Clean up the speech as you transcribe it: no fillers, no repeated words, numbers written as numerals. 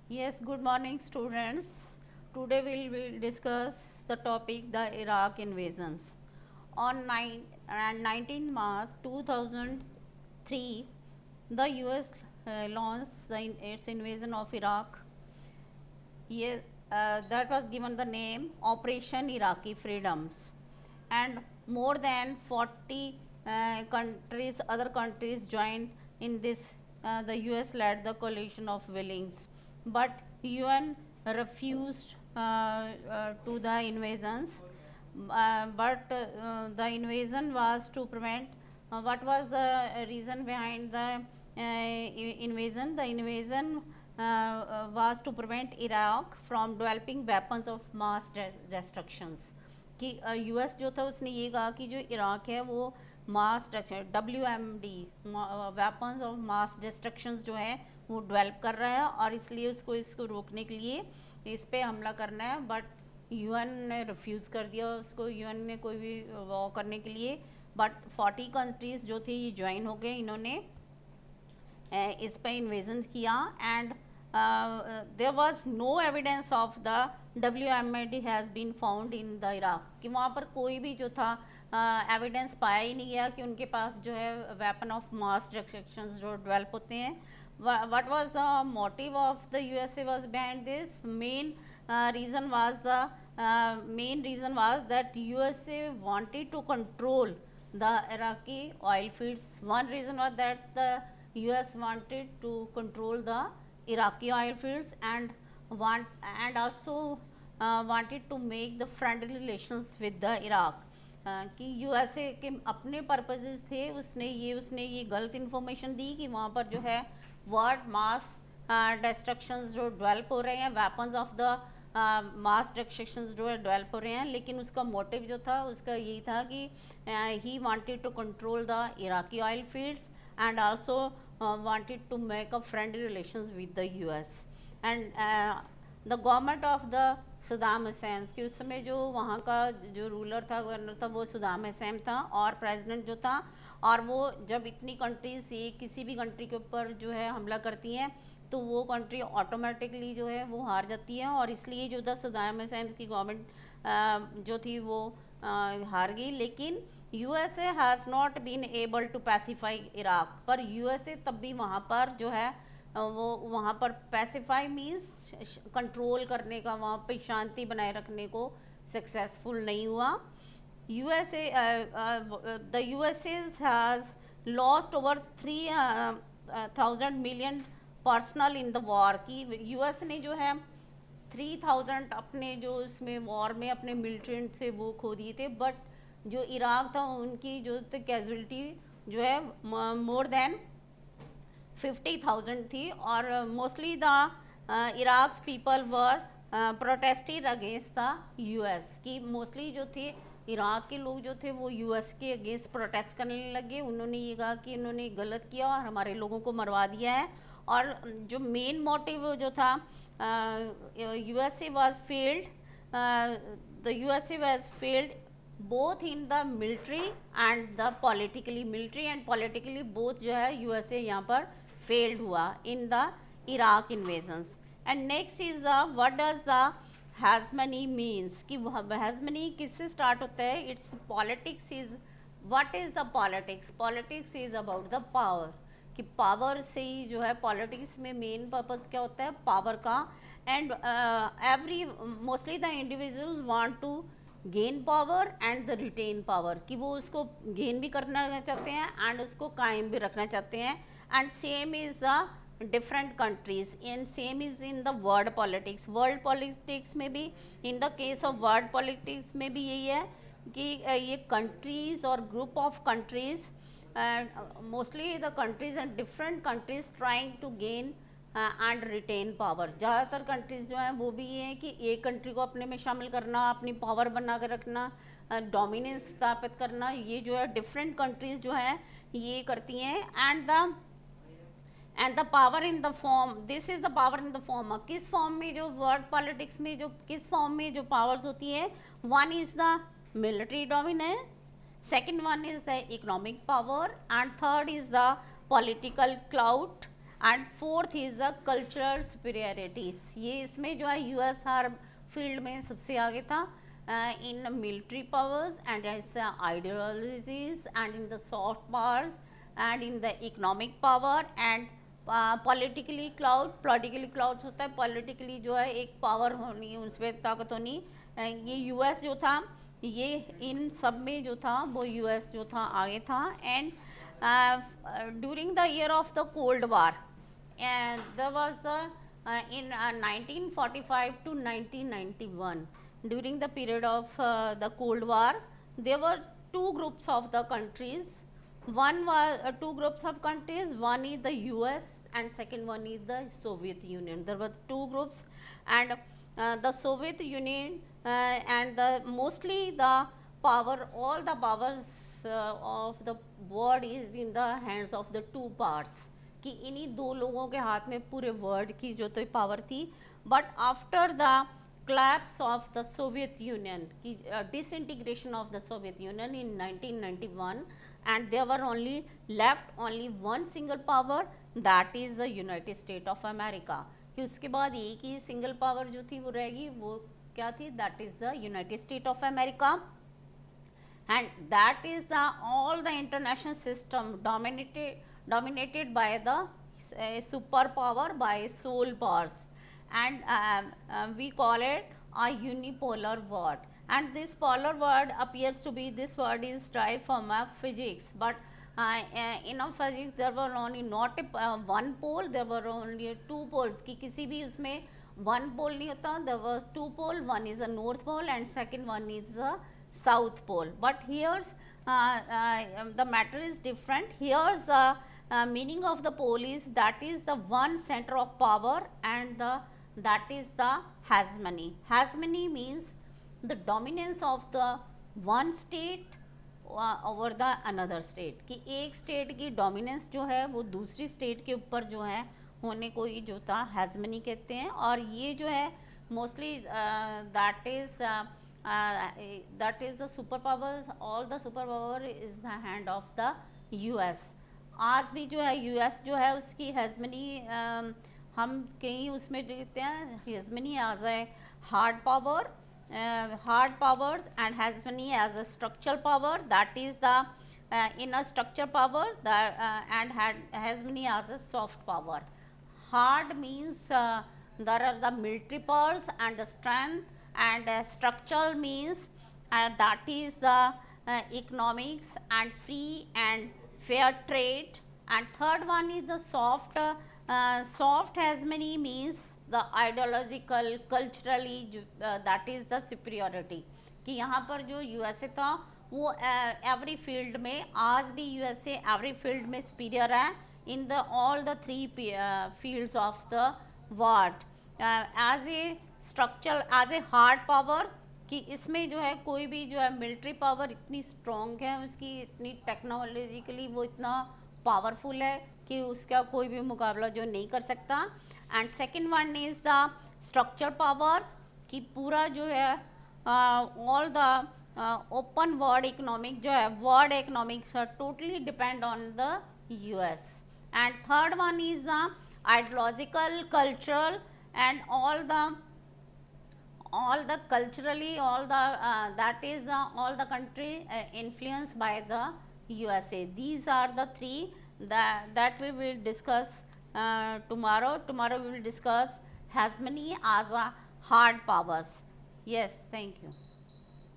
Yes, good morning, students. Today we will discuss the topic the Iraq invasions. On 19 March 2003, the US launched its invasion of Iraq. Yes, that was given the name Operation Iraqi Freedoms, and more than 40 other countries joined in this. The US led the coalition of willings, but UN refused to the invasions. But the invasion was to prevent. What was the reason behind the invasion? The invasion was to prevent Iraq from developing weapons of mass destructions. कि US जो था उसने ये कहा कि जो Iraq है वो मास WMD weapons of mass destructions जो है वो डेवलप कर रहा है और इसलिए इसको रोकने के लिए इस पे हमला करना है. बट यूएन ने रिफ्यूज़ कर दिया उसको. यूएन ने कोई भी वॉर करने के लिए. बट 40 कंट्रीज़ जो थे ये ज्वाइन हो गए. इन्होंने इस पर इन्वेजन किया. And there was no evidence of the WMD has been found in the Iraq. कि वहाँ पर कोई भी जो था एविडेंस पाया ही नहीं गया कि उनके पास जो है वेपन ऑफ मास डिस्ट्रक्शंस जो डेवलप होते हैं. what was the motive of the USA was behind this? Reason was the main reason was that USA wanted to control the Iraqi oil fields. One reason was that the US wanted to control the Iraqi oil fields and also wanted to make the friendly relations with the Iraq. कि USA के अपने purposes थे. उसने ये गलत information दी कि वहाँ पर जो है वर्ल्ड मास डिस्ट्रक्शंस जो डेवलप हो रहे हैं, weapons of the mass destructions जो है डेवलप हो रहे हैं. लेकिन उसका मोटिव जो था उसका यही था कि he wanted to control the Iraqi oil fields and also wanted to make a friendly relations with the US. And the government of the Saddam Hussein कि उस समय जो वहाँ का जो रूलर था, गवर्नर था, वो सदाम हुसैन था. और प्रेसिडेंट जो था, और वो जब इतनी कंट्रीज ये किसी भी कंट्री के ऊपर जो है हमला करती हैं तो वो कंट्री ऑटोमेटिकली जो है वो हार जाती है. और इसलिए जो था सदाम हुसैन की गवर्नमेंट जो थी वो हार गई. लेकिन USA has not been able to pacify Iraq. पर यूएसए तब भी वहाँ पर जो है वो वहाँ पर पैसिफाई मीन्स कंट्रोल करने का, वहाँ पर शांति बनाए रखने को सक्सेसफुल नहीं हुआ. USA the USA has lost over 3,000 million personal in the war. की यूएस ने जो है 3,000 अपने जो उसमें वॉर में अपने मिलिटेंट से वो खो दिए थे. बट जो इराक था उनकी जो कैजुअलिटी जो है मोर देन 50,000 थी. और mostly the Iraq people were protested against the US. की मोस्टली जो थे इराक के लोग जो थे वो यूएस के अगेंस्ट प्रोटेस्ट करने लगे. उन्होंने ये कहा कि इन्होंने गलत किया और हमारे लोगों को मरवा दिया है. और जो मेन मोटिव जो था USA was failed. The USA was failed both in the military and the politically. Military and politically both जो है यूएसए यहाँ पर फेल्ड हुआ in the Iraq invasions. And next is the what does the hegemony means. कि hegemony किससे start होता है? It's politics is what is the politics. Politics is about the power. कि पावर से ही जो है पॉलिटिक्स में मेन पर्पस क्या होता है? पावर का. And every mostly the individuals want to gain power and the retain power. कि वो उसको गेन भी करना चाहते हैं एंड उसको कायम भी रखना चाहते हैं. And same is the different countries and same is in the world politics में भी. in the case of world politics में भी यही है कि ये countries और group of countries and mostly the countries and different countries trying to gain and retain power. ज़्यादातर कंट्रीज़ जो हैं वो भी ये हैं कि एक कंट्री को अपने में शामिल करना, अपनी पावर बना कर रखना, डोमिनेंस स्थापित करना. ये जो है डिफरेंट कंट्रीज़ जो हैं ये करती हैं. And the power in the form, this is the power in the form. किस फॉर्म में जो वर्ल्ड पॉलिटिक्स में जो किस फॉर्म में जो पावर्स होती है? One is the military dominance, second one is the economic power and third is the political clout and fourth is the cultural superiorities, ये इसमें जो है यूएस हर फील्ड में सबसे आगे था, in military powers and it's ideologies and in the soft powers and in the economic power and politically clouds होता है, पॉलिटिकली जो है एक पावर होनी, उस पर ताकत होनी, ये यूएस जो था ये इन सब में जो था वो यूएस जो था आगे था। And during the year of the Cold War, and there was the in 1945 to 1991, during the period of the Cold War, there were two groups of the countries. One was two groups of countries. One is the US and second one is the Soviet Union. There were two groups, and the Soviet Union and the mostly the power, all the powers of the world is in the hands of the two parts, कि इन्हीं दो लोगों के हाथ में पूरे world की जो तो पावर थी। But after the collapse of the Soviet Union, की disintegration of the Soviet Union in 1991, and there were only left only one single power, that is the United States of America, कि उसके बाद एक ही single power जो थी वो रहेगी, वो क्या थी, that is the United States of America, and that is the all the international system dominated by the superpower, by sole powers, and we call it a unipolar world. And this polar world appears to be, this word is derived from physics, but in physics there were only not one pole, there were only two poles, कि किसी भी उसमें one pole नहीं होता, there was two pole, one is the north pole and second one is the south pole. But here's the matter is different. Here's the meaning of the pole is that is the one center of power, and that is the hegemony. Hegemony means the dominance of the one state over the another state, कि एक state की dominance जो है वो दूसरी state के ऊपर जो है होने को ही जो था हेजमनी कहते हैं। और ये जो है mostly that is the super power, all the super power is the hand of the US. आज भी जो है यूएस जो है उसकी हेजमनी हम कहीं उसमें देखते हैं, hegemony as a hard power, hard powers, and hegemony as a structural power, that is the inner structure power, and hegemony as a soft power. Hard means there are the military powers and the strength, and structural means that is the economics and free and fair trade, and third one is the soft. Soft hegemony means the ideological, culturally, that is the superiority, कि यहाँ पर जो USA था वो every field में, आज भी USA every field में superior है in the all the three fields of the world, as a structure, as a hard power, कि इसमें जो है कोई भी जो है मिलिट्री पावर इतनी स्ट्रॉन्ग है, उसकी इतनी टेक्नोलॉजिकली वो इतना पावरफुल है कि उसका कोई भी मुकाबला जो नहीं कर सकता। And second one is the structure power, कि पूरा जो है all the open world economic जो है, world economics totally depend on the US. And third one is the ideological, cultural, and all the culturally, all the that is all the country influenced by the USA. These are the three that we will discuss tomorrow. Tomorrow we will discuss hegemony as a hard powers. Yes, thank you.